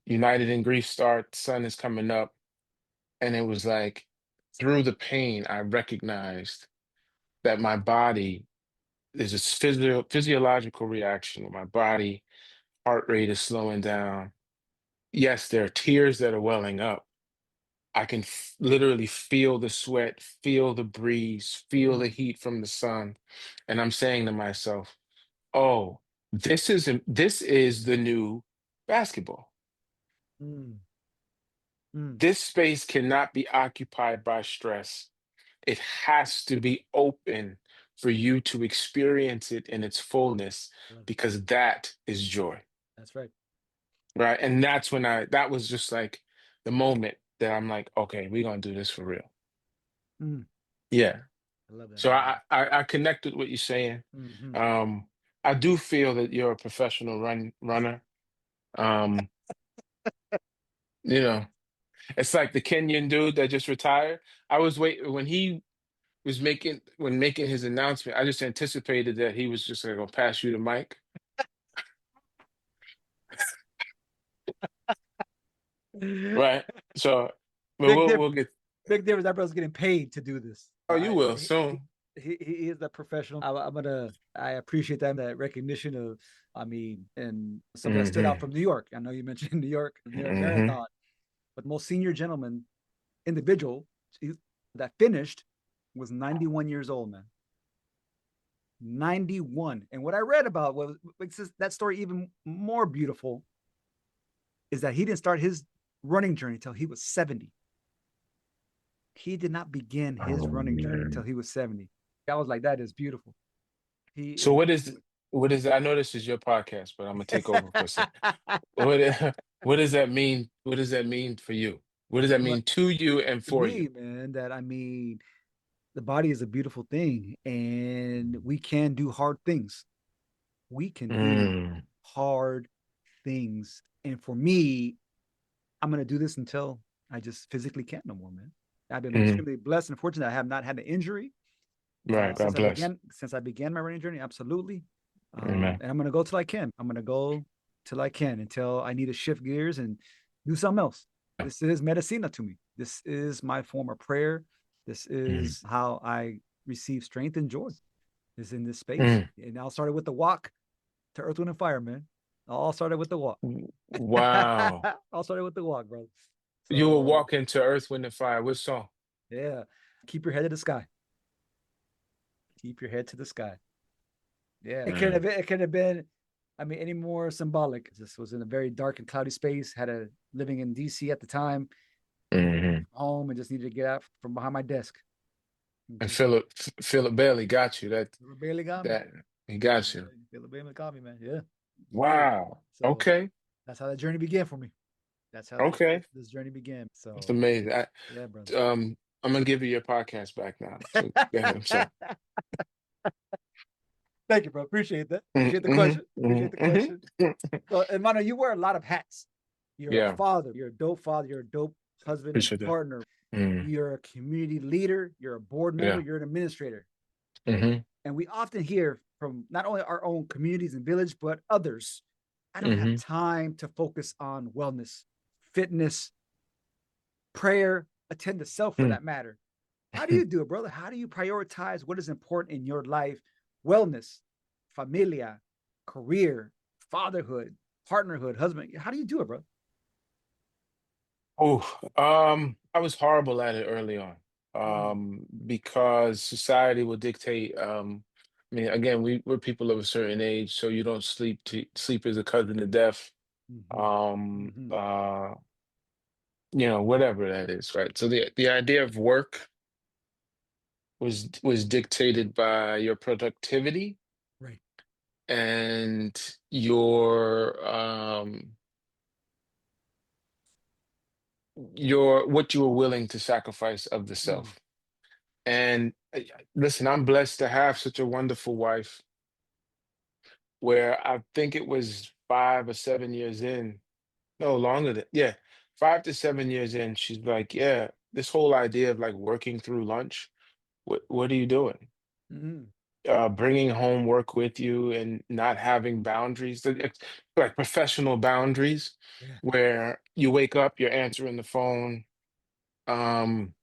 United in Grief start, sun is coming up, and it was like through the pain, I recognized. that my body, there's this physiological reaction where my body heart rate is slowing down. Yes, there are tears that are welling up. I can literally feel the sweat, feel the breeze, feel the Mm, heat from the sun. And I'm saying to myself, oh, this is the new basketball. mm, mm. This space cannot be occupied by stress. It has to be open for you to experience it in its fullness, Love it. because that is joy. That's right. Right. And that's when that was just like the moment that I'm like, okay, we're gonna do this for real. Mm, Yeah. I love that, So man. I connect with what you're saying. Hmm. Um, I do feel that you're a professional runner. Um, you know, it's like the Kenyan dude that just retired. I was waiting when he was making his announcement. I just anticipated that he was just gonna pass you the mic, right? So, but Big we'll difference. get. Big difference. That brother's getting paid to do this. Oh, you will soon. He is that professional. I appreciate that recognition of, I mean, and something that stood out Hmm. from New York. I know you mentioned New York, the New York Hmm. Marathon, but the most senior gentleman individual that finished was 91 years old, man. 91. And what I read about was makes that story even more beautiful is that he didn't start his running journey until he was 70. He did not begin his Oh running journey until man. he was 70. I was like, that is beautiful. He So and what is I know this is your podcast, but I'm gonna take over for a second. What i- what does that mean? What does that mean for you? What does that but mean to you and to for you? me, man, that I mean, the body is a beautiful thing and we can do hard things. We can do Mm, hard things. And for me, I'm gonna do this until I just physically can't no more, man. I've been mm, extremely blessed and fortunate. I have not had an injury right. God bless. since I began my running journey. Absolutely, Amen. and I'm gonna go till I can. I'm gonna go till I can until I need to shift gears and do something else. This is medicina to me. This is my form of prayer. This Mm, is how I receive strength and joy. Is in this space. mm. And I'll start it with the walk to Earth, Wind, and Fire, man. All started with the walk. Wow. All started with the walk, bro. You will So walk into Earth, Wind, and Fire. What song? yeah, keep your head to the sky. Keep your head to the sky. Yeah, Mm, it could have been. I mean, any more symbolic. This was in a very dark and cloudy space. Had a living in DC at the time. hmm. Home and just needed to get out from behind my desk. And And just Philip Bailey got you. barely got me. That he got you. Barely got me, man. Yeah, he did. Wow. So Okay. that's how the journey began for me. That's how Okay. this journey began. That's So amazing. yeah, brother. I'm gonna give you your podcast back now. So go ahead. I'm sorry. Thank you, bro. Appreciate that. Appreciate the Mhm, question. mhm, Appreciate the mhm, question. mhm. So, Emmanuel, you wear a lot of hats. You're a Yeah, father. You're a dope father. You're a dope husband and appreciate that. partner. Mm, You're a community leader. You're a board member. yeah. You're an administrator. Hmm. And we often hear from not only our own communities and village, but others. I don't have Hmm. time to focus on wellness, fitness, prayer, attend to self for that matter. How do you do it, brother? How do you prioritize what is important in your life? Wellness, familia, career, fatherhood, partnerhood, husband. How do you do it, bro? Oh, I was horrible at it early on. Mm-hmm. Because society will dictate. I mean, again, we're people of a certain age, so you don't sleep is a cousin to death. Mm-hmm. Um, Mm-hmm. uh, whatever that is, right? So the idea of work was dictated by your productivity Right. and your what you were willing to sacrifice of the Mm. self. And listen, I'm blessed to have such a wonderful wife where I think it was 5 or 7 years in, no longer than, yeah, 5 to 7 years in, she's like, yeah, this whole idea of like working through lunch, what are you doing? Mm-hmm. Bringing home work with you and not having boundaries, like professional boundaries, Yeah. where you wake up, you're answering the phone. Um,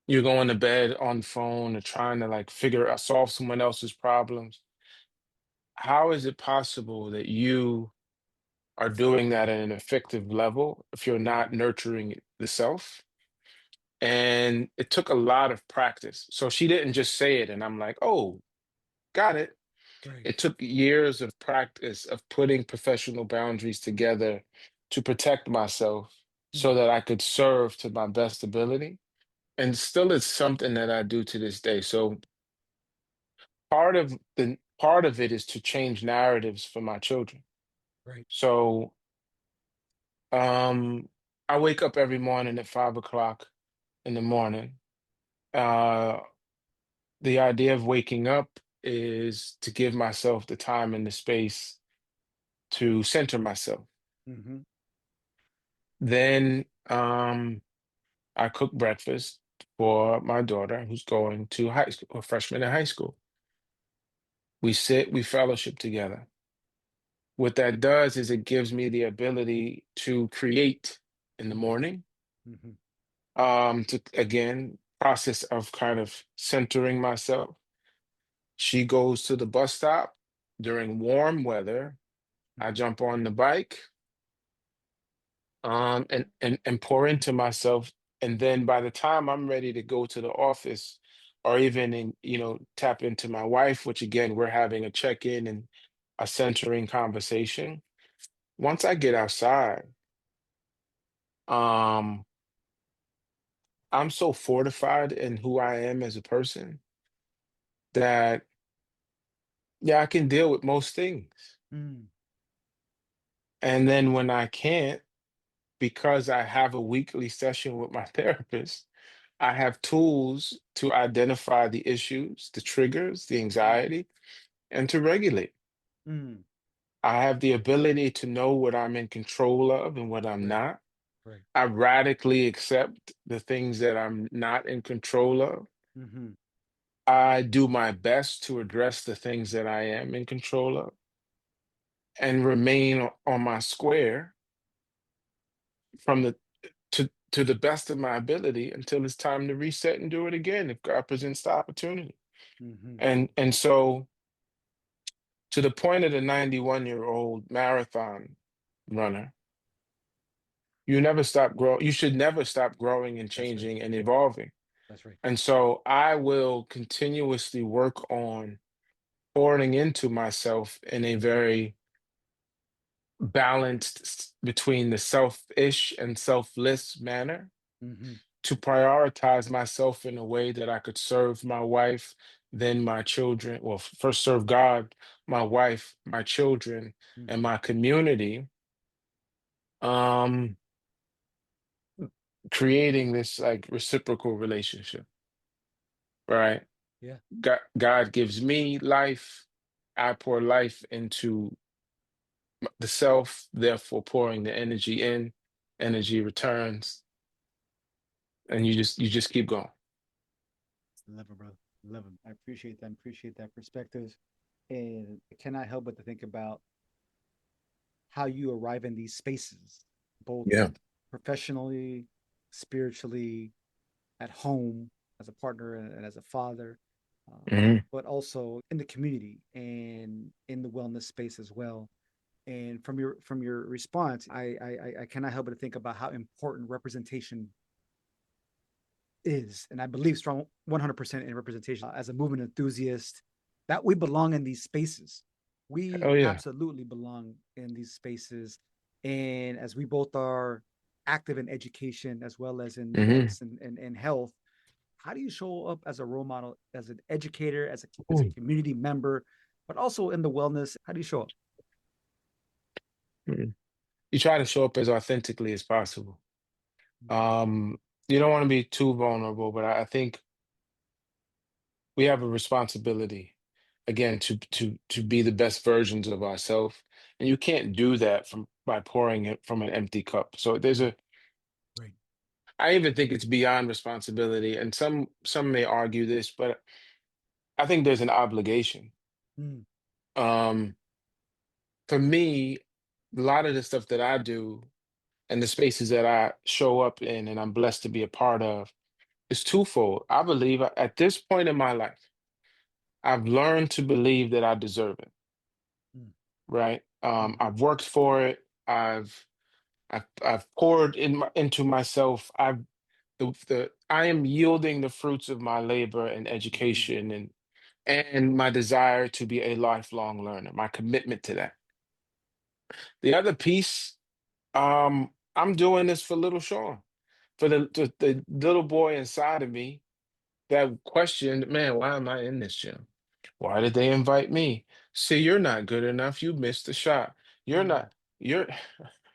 you're going to bed on phone or trying to like figure out solve someone else's problems. How is it possible that you are doing that at an effective level if you're not nurturing the self? And it took a lot of practice. So she didn't just say it, and I'm like, oh, got it. Right. It took years of practice of putting professional boundaries together to protect myself so Mm. that I could serve to my best ability. And still, it's something that I do to this day. So part of it is to change narratives for my children. Right. So um, I wake up every morning at 5 o'clock in the morning. Uh, the idea of waking up is to give myself the time and the space to center myself. Mm-hmm. Then I cook breakfast for my daughter who's going to high school, a freshman in high school. We sit, we fellowship together. What that does is it gives me the ability to create in the morning, Mm-hmm. to again process of kind of centering myself. She goes to the bus stop during warm weather. I Mm-hmm. jump on the bike, and pour into myself. And then by the time I'm ready to go to the office, or even tap into my wife, which again we're having a check-in and a centering conversation. Once I get outside, um, I'm so fortified in who I am as a person that yeah, I can deal with most things. Mm. And then when I can't, because I have a weekly session with my therapist, I have tools to identify the issues, the triggers, the anxiety, and to regulate. Mm. I have the ability to know what I'm in control of and what I'm Right. not. Right. I radically accept the things that I'm not in control of. Mm-hmm. I do my best to address the things that I am in control of and remain on my square from to the best of my ability until it's time to reset and do it again if God presents the opportunity. Mm-hmm. And so to the point of the 91-year-old marathon runner, you should never stop growing and That's right. changing and evolving. That's right. And so I will continuously work on pouring into myself in a very balanced between the selfish and selfless manner Mm-hmm. to prioritize myself in a way that I could serve my wife, then my children. Well, first serve God, my wife, my children, and Mm-hmm. my community. Um, Creating this like reciprocal relationship, right? Yeah. God gives me life. I pour life into the self, therefore pouring the energy in, energy returns, and you just keep going. Love it, brother. Love it. I appreciate that. Appreciate that perspective. And I cannot help but to think about how you arrive in these spaces, both Yeah. professionally, spiritually, at home, as a partner and as a father, Hmm. but also in the community and in the wellness space as well. And from your response, I cannot help but to think about how important representation is, and I believe strong 100% in representation. As a movement enthusiast, that we belong in these spaces. We Oh yeah. absolutely belong in these spaces, and as we both are active in education as well as in Hmm. medicine and health, how do you show up as a role model, as an educator, as a community member, but also in the wellness? How do you show up? You try to show up as authentically as possible. Mm-hmm. Um, you don't want to be too vulnerable, but I think we have a responsibility again to be the best versions of ourselves, and you can't do that from by pouring it from an empty cup. So there's a Right. I even think it's beyond responsibility, and some may argue this, but I think there's an obligation. Mm. Um, for me, a lot of the stuff that I do and the spaces that I show up in and I'm blessed to be a part of is twofold. I believe at this point in my life, I've learned to believe that I deserve it, Mm, right? mhm, I've worked for it. I've poured into myself. I am yielding the fruits of my labor and mhm, education and my desire to be a lifelong learner, my commitment to that. The other piece, I'm doing this for little Sean, for the little boy inside of me that questioned, man, why am I in this gym? Why did they invite me? See, you're not good enough. You missed the shot. You're mm, not, you're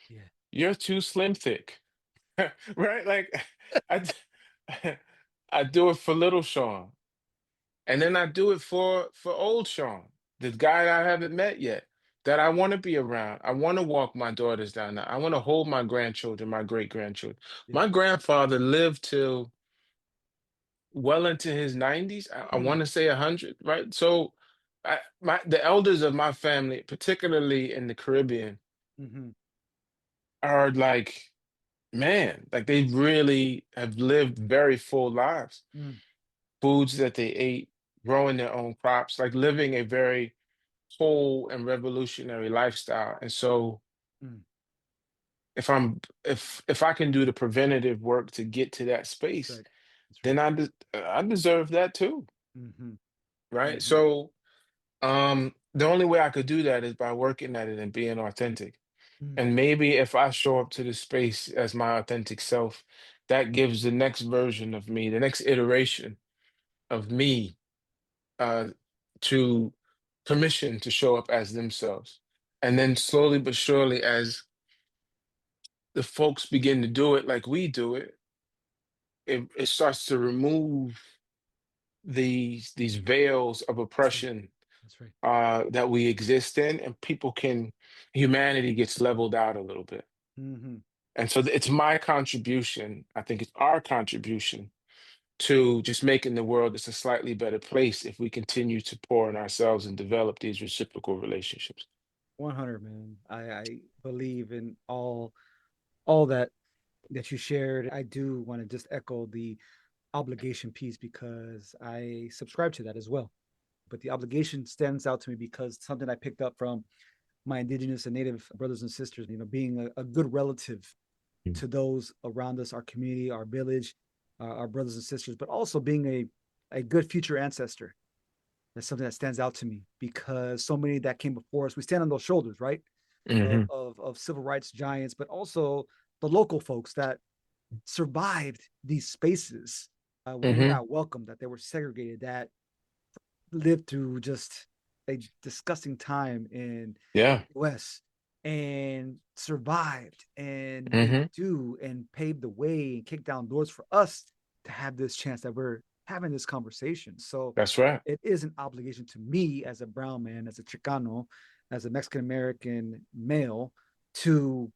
yeah. you're too slim thick. Right? Like I d- I do it for little Sean. And then I do it for old Sean, the guy that I haven't met yet, that I want to be around. I want to walk my daughters down there. I want to hold my grandchildren, my great grandchildren. Yeah. My grandfather lived till well into his 90s. I Mm, want to say 100, right? So the elders of my family, particularly in the Caribbean, mhm, are like, man, like they really have lived very full lives. mm, Foods that they ate, growing their own crops, like living a very whole and revolutionary lifestyle. And so mm. if I can do the preventative work to get to that That's space, right. That's right. then I deserve that too, Mhm, right? mhm, So the only way I could do that is by working at it and being authentic. mm. And maybe if I show up to the space as my authentic self, that gives the next version of me, the next iteration of me, uh, to permission to show up as themselves. And then slowly but surely, as the folks begin to do it like we do it, it starts to remove these veils of That's right. oppression That's right. that we exist in, and humanity gets leveled out a little bit. Mhm. And so it's my contribution. I think it's our contribution to just making the world just a slightly better place if we continue to pour in ourselves and develop these reciprocal relationships. 100, man. I believe in all that you shared. I do want to just echo the obligation piece because I subscribe to that as well. But the obligation stands out to me because something I picked up from my indigenous and native brothers and sisters, being a good relative Mm. to those around us, our community, our village, our brothers and sisters, but also being a good future ancestor. That's something that stands out to me because so many that came before us, we stand on those shoulders, right? Hmm. Of civil rights giants, but also the local folks that survived these spaces when they were Hmm. not welcome, that they were segregated, that lived through just a disgusting time in Yeah. the US and survived and made Hmm. do and paved the way and kicked down doors for us to have this chance that we're having this conversation. So That's right. it is an obligation to me as a brown man, as a Chicano, as a Mexican American male to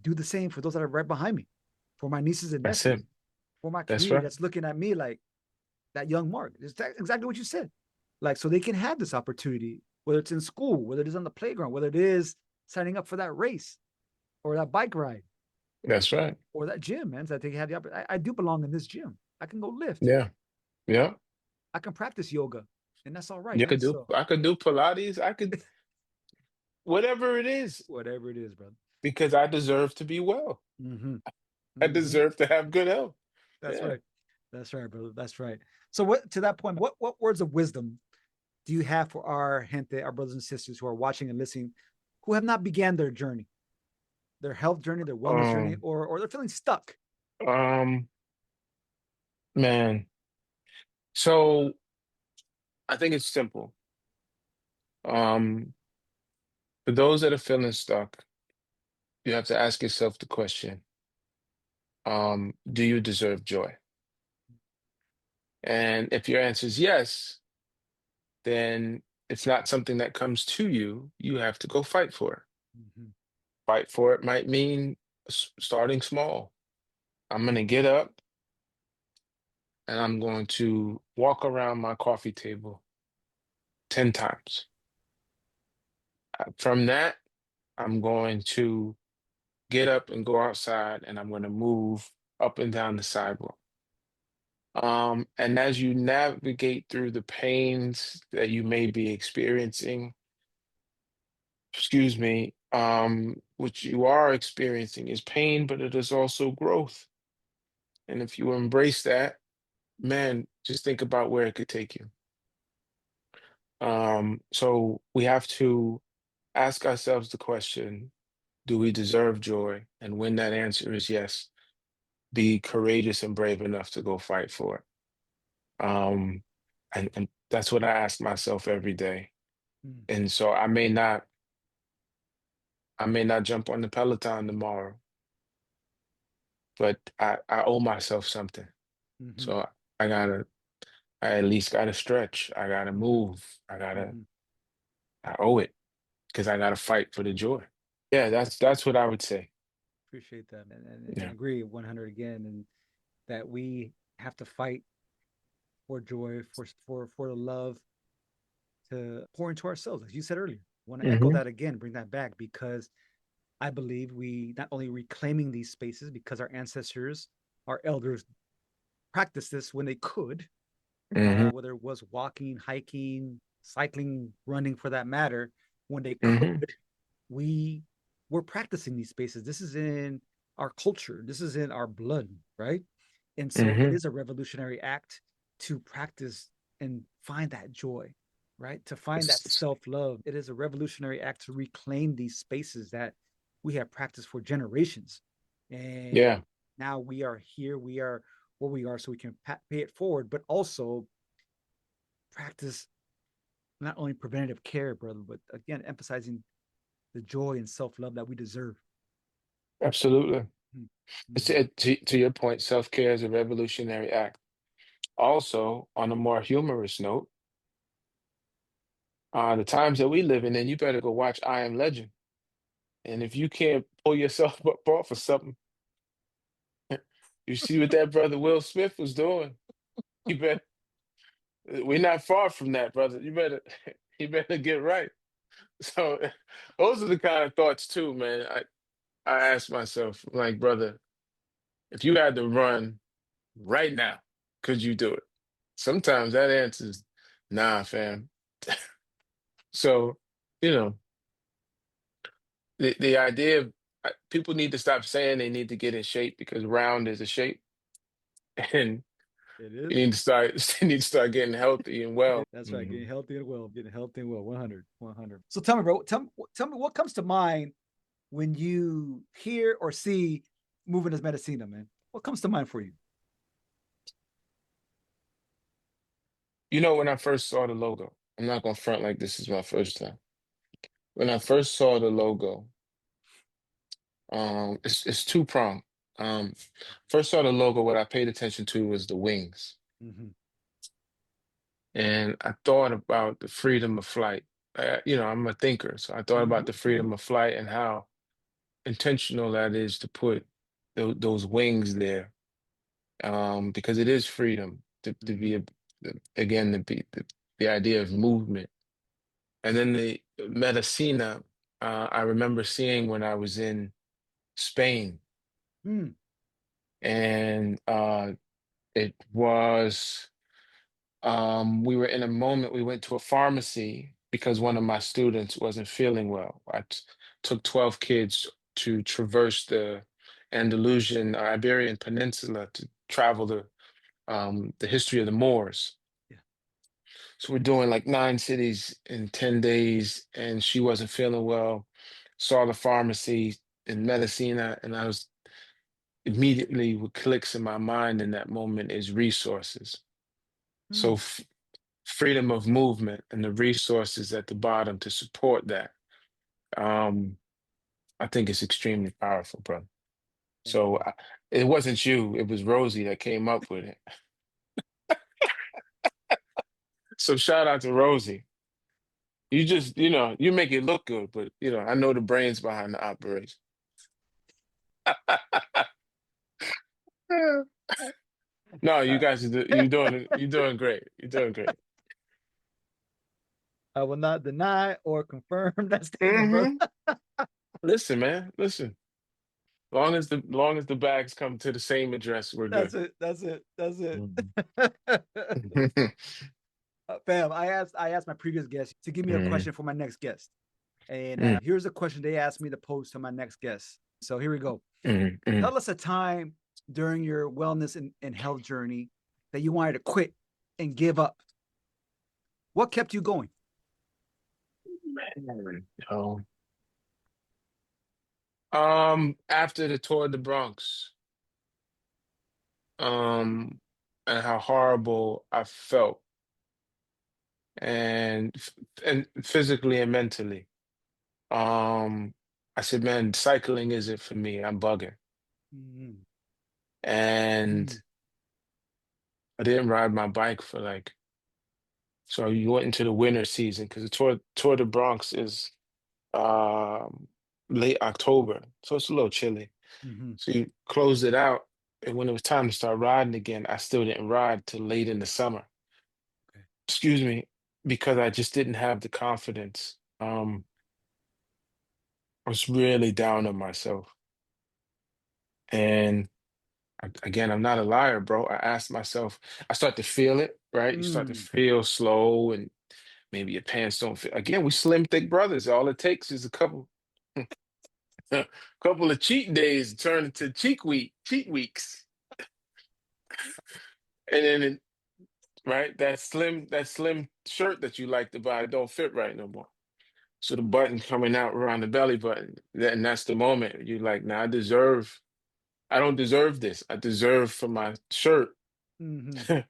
do the same for those that are right behind me, for my nieces and That's nephews, it. for my That's community right. that's looking at me like that young Mark. It's exactly what you said. Like, so they can have this opportunity, whether it's in school, whether it is on the playground, whether it is signing up for that race or that bike ride That's right. or that gym, man. So that they have the opportunity. I do belong in this gym. I can go lift. Yeah. Yeah. I can practice yoga, and that's all right, You man. could do. So I could do Pilates. I could whatever it is whatever it is, brother. because I deserve to be well. Mm-hmm. I Mm-hmm. deserve to have good health. That's Yeah. right. That's right, brother. That's right. So what to that point, what words of wisdom do you have for our gente, our brothers and sisters who are watching and listening, who have not began their health journey, their wellness journey, Um. or they're feeling stuck? Um. Man. So I think it's simple. Um. For those that are feeling stuck, you have to ask yourself the question: Do you deserve joy? And if your answer is yes, then it's not something that comes to you. You have to go fight for it. Mm-hmm. Fight for it might mean starting small. I'm going to get up and I'm going to walk around my coffee table 10 times. From that, I'm going to get up and go outside and I'm going to move up and down the sidewalk. And as you navigate through the pains that you may be experiencing, excuse me, which you are experiencing is pain, but it is also growth. And if you embrace that, man, just think about where it could take you. So we have to ask ourselves the question, do we deserve joy? And when that answer is yes, be courageous and brave enough to go fight for it. And that's what I ask myself every day. Mm. And so I may not jump on the Peloton tomorrow, but I owe myself something. Mm-hmm. So I gotta, I at least gotta stretch. I gotta Mm-hmm. move. Mm-hmm. I owe it because I gotta fight for the joy. Yeah, that's what I would say. Appreciate that, man, and Yeah. agree 100 again, and that we have to fight for joy, for the love to pour into ourselves, as you said earlier. I want to echo Hmm. that again, bring that back, because I believe we not only reclaiming these spaces because our ancestors, our elders practiced this when they could, Hmm. whether it was walking, hiking, cycling, running for that matter, when they could, Hmm. we were practicing these spaces. This is in our culture, this is in our blood, right? And so it Hmm. is a revolutionary act to practice and find that joy, right? To find that self love. It is a revolutionary act to reclaim these spaces that we have practiced for generations. And Yeah, now we are here, we are where we are, so we can pay it forward, but also practice not only preventative care, brother, but again, emphasizing the joy and self love that we deserve. absolutely. Mm-hmm. To your point, self-care is a revolutionary act. Also, on a more humorous note, the times that we live in, you better go watch I Am Legend. And if you can't pull yourself up off of something, you see what that brother Will Smith was doing. You better, we're not far from that, brother. You better, you better get right. So, those are the kind of thoughts too, man. I ask myself, like, brother, if you had to run right now, could you do it? Sometimes that answer is nah, fam. So, you know, the idea of people need to stop saying they need to get in shape because round is a shape, and It you is. need to start you need to start getting healthy and well. That's right. Mhm. Getting healthy and well. Getting healthy and well. 100. 100. So tell me, bro. Tell me what comes to mind when you hear or see Movement as Medicina, man. What comes to mind for you? You know, when I first saw the logo, I'm not gonna front like this is my first time. When I first saw the logo, it's two pronged. Um, First saw the logo, what I paid attention to was the wings. Mm-hmm. And I thought about the freedom of flight. You know, I'm a thinker, so I thought Mm-hmm. about the freedom of flight and how intentional that is to put those wings there, because it is freedom to Mm-hmm. be again the idea of movement. And then the medicina, I remember seeing when I was in Spain, Mm. and it was. We were in a moment, we went to a pharmacy because one of my students wasn't feeling well. Took 12 kids to traverse the Andalusian or Iberian Peninsula to travel the history of the Moors. Yeah. So we're doing like 9 cities in 10 days, and she wasn't feeling well. Saw the pharmacy in Medicina, and I was immediately what clicks in my mind in that moment is resources. So Mm. freedom of movement and the resources at the bottom to support that. Um, I think it's extremely powerful, bro. Thank So you. it wasn't you, it was Rosie that came up with it. So shout out to Rosie. You just, you make it look good, but I know the brains behind the operation. No, you Uh, guys you're doing great. You're doing great. I will not deny or confirm that statement, brother. Hmm. Listen, man, listen. Long as the bags come to the same address, we're good. That's it. Mhm. Fam, I asked my previous guest to give me a Mhm. question for my next guest. And Mhm. here's a question they asked me to pose to my next guest. So here we go. Mhm. Mhm. Tell us a time during your wellness and health journey that you wanted to quit and give up. What kept you going? Man, after the tour de Bronx, um, and how horrible I felt, and physically and mentally. Um, I said, man, cycling isn't for me. I'm bugging. Mm, And mm, I didn't ride my bike for like, so you went into the winter season because the Tour de Bronx is um late October. So it's a little chilly. mhm. So you closed it out. And when it was time to start riding again, I still didn't ride till late in the summer. Okay. Excuse me, because I just didn't have the confidence. I was really down on myself. And again, I'm not a liar, bro. I asked myself, I start to feel it, right? You start to Mm. feel slow and maybe your pants don't fit. Again, we slim, thick brothers. All it takes is a couple of cheat days to turn into cheat weeks. And then, right, that slim shirt that you like to buy don't fit right no more. So the button coming out around the belly button, and that's the moment you're like, nah, I don't deserve this. I deserve for my shirt Mhm.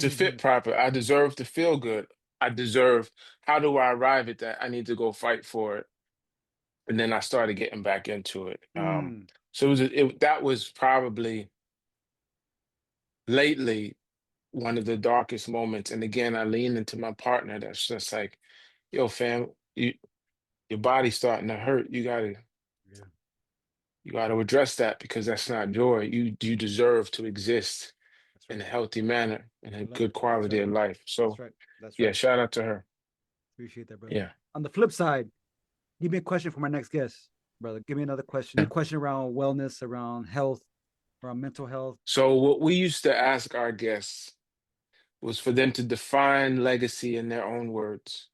to fit Mhm. proper. I deserve to feel good. I deserve, how do I arrive at that? I need to go fight for it. And then I started getting back into it. Mm. So that was probably lately one of the darkest moments. And again, I lean into my partner that's just like, yo, fam, your body's starting to hurt. Yeah, You gotta address that because that's not joy. You deserve to exist that's in right. a healthy manner and a good That's quality right. of life. That's So right. That's yeah, right. shout out to her. Appreciate that, brother. Yeah. On the flip side, give me a question for my next guest, brother. Give me another question. A question around wellness, around health, around mental health. So what we used to ask our guests was for them to define legacy in their own words,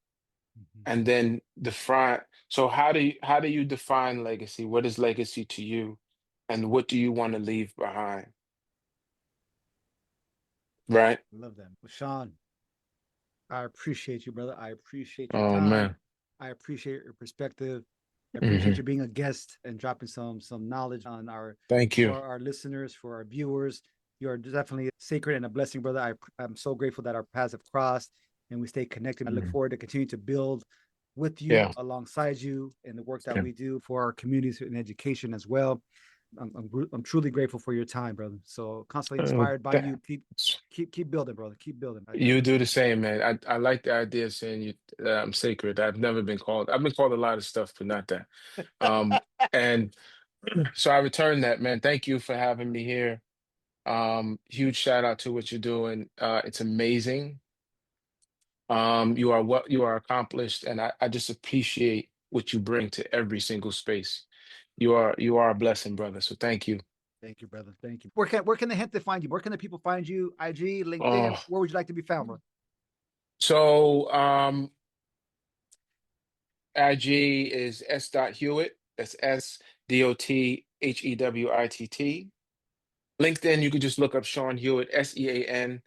Mhm. and then define. So how do you define legacy? What is legacy to you, and what do you want to leave behind? Right? Love that. Well, Sean, I appreciate you, brother. I appreciate your Oh time. man, I appreciate your perspective. I appreciate hmm you being a guest and dropping some knowledge on our thank you. for our listeners, for our viewers. You are definitely sacred and a blessing, brother. I'm so grateful that our paths have crossed and we stay connected. I look Mhm. forward to continue to build with you, Yeah, alongside you, in the work that yeah. we do for our communities and education as well. I'm truly grateful for your time, brother. So constantly Uh, inspired by you. that, Keep building, brother. Keep building. I you do appreciate the you, brother. same, man. I like the idea of saying I'm sacred. I've never been called. I've been called a lot of stuff, but not that. Um, and so I return that, man. Thank you for having me here. Huge shout out to what you're doing. It's amazing. You are accomplished, and I just appreciate what you bring to every single space. You are a blessing, brother. So thank you. Thank you, brother. Thank you. Where can the gente find you? Where can the people find you? IG, LinkedIn. Oh, Where would you like to be found, bro? so IG is S.Hewitt. That's SDOTHEWITT. LinkedIn, you could just look up Sean Hewitt, SeanHewitt.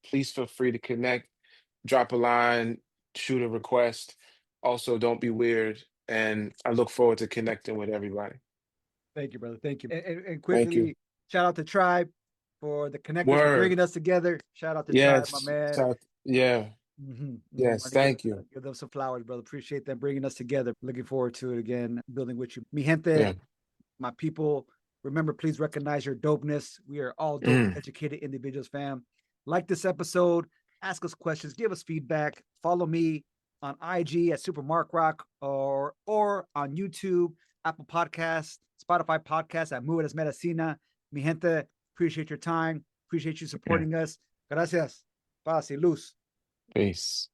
Please feel free to connect, drop a line, shoot a request. Also, don't be weird. And I look forward to connecting with everybody. Thank you, brother. Thank you. And Thank you. quickly, shout out to Tribe for the connectors for Word. bringing us together. Shout out to Tribe, my Yes. man. So, yeah. Yes. Want to Thank you. give them some flowers, brother. Appreciate them bringing us together. Looking forward to it again, building with you. Mi gente, Yeah. my people, remember, please recognize your dopeness. We are all dope, Mm. educated individuals, fam. Like this episode, ask us questions, give us feedback. Follow me on IG at SuperMarkRock or on YouTube, Apple Podcasts, Spotify Podcasts at Movement Es Medicina. Mi gente, appreciate your time. Appreciate you Yeah. supporting us. Gracias. Paz y luz. Peace.